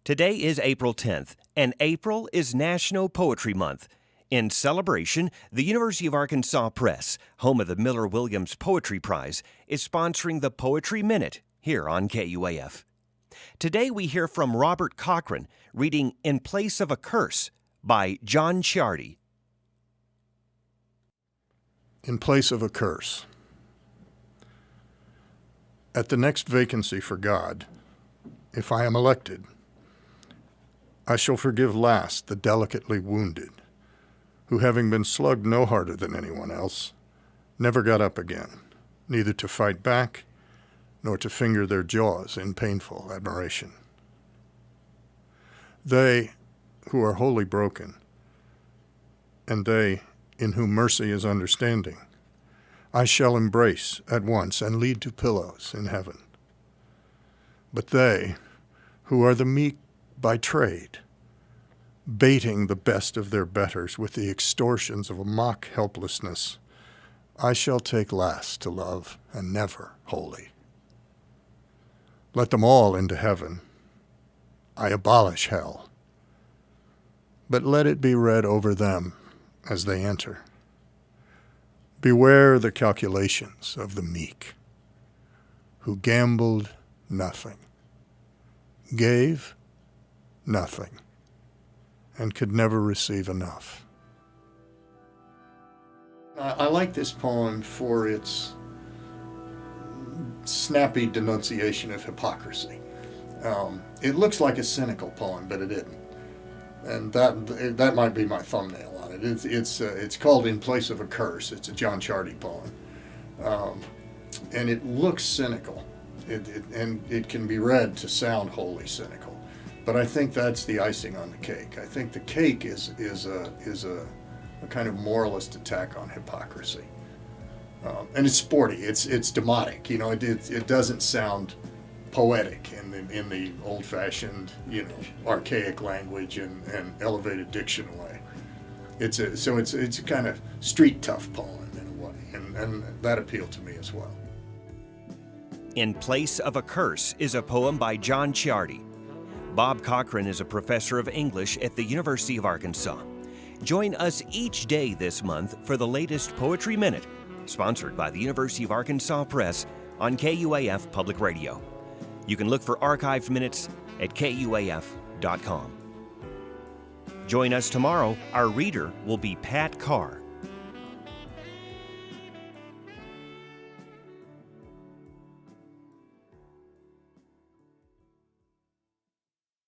Today is April 10th, and April is National Poetry Month. In celebration, the University of Arkansas Press, home of the Miller Williams Poetry Prize, is sponsoring the Poetry Minute here on KUAF. Today we hear from Robert Cochran reading In Place of a Curse by John Ciardi. In Place of a Curse. At the next vacancy for God, if I am elected, I shall forgive last the delicately wounded, who, having been slugged no harder than anyone else, never got up again, neither to fight back nor to finger their jaws in painful admiration. They who are wholly broken, and they in whom mercy is understanding, I shall embrace at once and lead to pillows in heaven. But they who are the meek by trade, baiting the best of their betters with the extortions of a mock helplessness, I shall take last to love and never wholly. Let them all into heaven. I abolish hell. But let it be read over them as they enter. Beware the calculations of the meek, who gambled nothing, gave nothing, and could never receive enough. I like this poem for its snappy denunciation of hypocrisy. It looks like a cynical poem, but it isn't. And that might be my thumbnail on it. It's called In Place of a Curse. It's a John Ciardi poem. And it looks cynical. And it can be read to sound wholly cynical. But I think that's the icing on the cake. I think the cake is a kind of moralist attack on hypocrisy. And it's sporty. It's demotic. You know, it doesn't sound poetic in the old-fashioned, archaic language and elevated diction way. It's a kind of street tough poem in a way, and that appealed to me as well. In Place of a Curse is a poem by John Ciardi. Bob Cochran is a professor of English at the University of Arkansas. Join us each day this month for the latest Poetry Minute, sponsored by the University of Arkansas Press on KUAF Public Radio. You can look for archived minutes at KUAF.com. Join us tomorrow. Our reader will be Pat Carr.